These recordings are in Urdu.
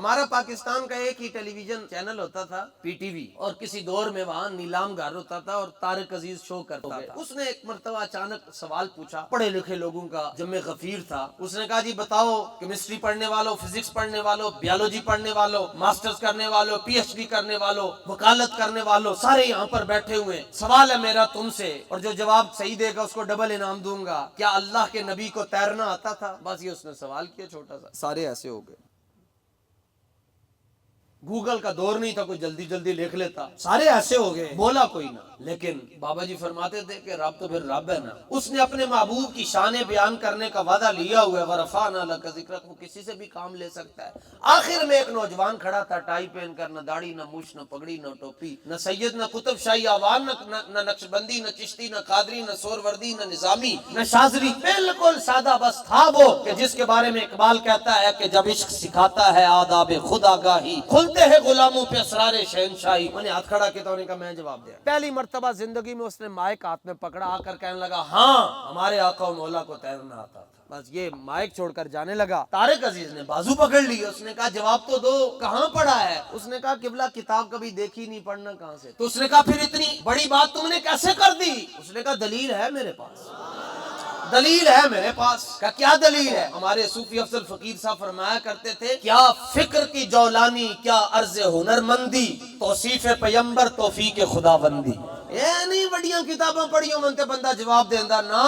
ہمارا پاکستان کا ایک ہی ٹیلی ویژن چینل ہوتا تھا پی ٹی وی، اور کسی دور میں وہاں نیلام گھر ہوتا تھا اور طارق عزیز شو کرتا تھا۔ اس نے ایک مرتبہ اچانک سوال پوچھا، پڑھے لکھے لوگوں کا جمع غفیر تھا۔ اس نے کہا جی بتاؤ، کیمسٹری پڑھنے والوں، فزکس پڑھنے والوں، بیولوجی پڑھنے والوں، ماسٹرز کرنے والوں، پی ایچ ڈی کرنے والوں، وکالت کرنے والوں، سارے یہاں پر بیٹھے ہوئے ہیں۔ سوال ہے میرا تم سے، اور جو جواب صحیح دے گا اس کو ڈبل انعام دوں گا، کیا اللہ کے نبی کو تیرنا آتا تھا؟ بس یہ اس نے سوال کیا چھوٹا سا، سارے ایسے ہو گئے۔ گوگل کا دور نہیں تھا، کوئی جلدی جلدی لکھ لیتا، سارے ایسے ہو گئے، بولا کوئی نہ۔ لیکن بابا جی فرماتے تھے کہ رب تو پھر رب ہے نا، اس نے اپنے محبوب کی شان بیان کرنے کا وعدہ لیا ہوا ہے، وَرَفَعْنَا لَكَ ذِكْرَكَ، وہ کسی سے بھی کام لے سکتا ہے۔ آخر میں ایک نوجوان کھڑا تھا، ٹائی پہن کر، نہ داڑھی نہ مش نہ پگڑی نہ ٹوپی، نہ سید نہ قطب شاہی آوان، نہ نقشبندی نہ چشتی نہ قادری نہ سوروردی نہ نظامی نہ شاذری، بالکل سادہ بس تھا وہ، کہ جس کے بارے میں اقبال کہتا ہے کہ جب عشق سکھاتا ہے آداب خود آگاہی، کھلتے ہیں غلاموں پہ اسرار شہنشاہی۔ میں نے ہاتھ کھڑا کیا تو انہوں نے کہا میں جواب دیا۔ پہلی مرتبہ زندگی میں اس نے مائک ہاتھ میں پکڑا، آ کر کہنے لگا ہاں ہمارے آقا و مولا کو تیرنا آتا تھا۔ بس یہ مائک چھوڑ کر جانے لگا۔ طارق عزیز نے بازو پکڑ لی، اس نے کہا جواب تو دو، کہاں پڑھا ہے؟ اس نے کہا قبلہ کتاب کبھی دیکھی نہیں، پڑھنا کہاں سے؟ تو اس نے کہا پھر اتنی بڑی بات تم نے کیسے کر دی؟ اس نے کہا دلیل ہے میرے پاس، دلیل ہے میرے پاس۔ کیا دلیل ہے؟ ہمارے صوفی افضل فقیر صاحب فرمایا کرتے تھے، کیا فکر کی جولانی، کیا عرض ہنرمندی، توصیف پیمبر توفیق خداوندی۔ یہ نہیں بڑیاں کتاباں پڑھیوں منتے بندہ جواب دیندہ، نا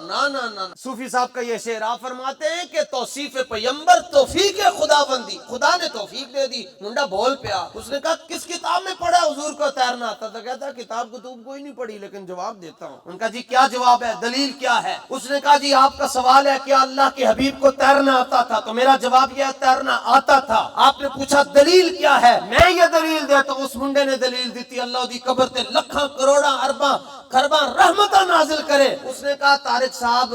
نا نا نا۔ صوفی صاحب کا یہ شعر آپ فرماتے ہیں کہ توصیف پیمبر توفیق خداوندی، خدا نے توفیق دے دی، منڈا بول پیا۔ اس نے کہا کس کتاب میں پڑھا حضور کو تیرنا آتا تھا؟ کہتا کتاب کتب کوئی نہیں پڑھی لیکن جواب دیتا ہوں۔ ان کا جی کیا جواب ہے، دلیل کیا ہے؟ اس نے کہا جی آپ کا سوال ہے کیا اللہ کے حبیب کو تیرنا آتا تھا، تو میرا جواب یہ ہے تیرنا آتا تھا۔ آپ نے پوچھا دلیل کیا ہے، میں یہ دلیل دیتا ہوں۔ اس منڈے نے دلیل دیتی، اللہ دی قبر تے لکھاں کروڑاں ارباں خرباں رحمتہ نازل کرے۔ اس نے کہا طارق صاحب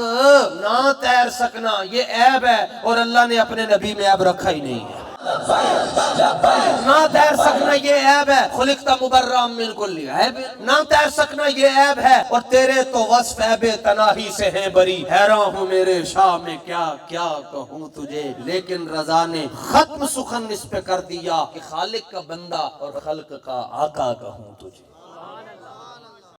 نہ تیر سکنا یہ عیب ہے، اور اللہ نے اپنے نبی میں عیب رکھا ہی نہیں ہے۔ نہ تیر سکنا یہ عیب ہے، خلقت مبرأ من کل عیب، نہ تیر سکنا یہ عیب ہے، اور تیرے تو وصف عیب تناہی سے ہیں بری۔ حیران ہوں میرے شاہ میں کیا کیا کہوں تجھے، لیکن رضا نے ختم سخن اس پہ کر دیا کہ خالق کا بندہ اور خلق کا آقا کہوں تجھے۔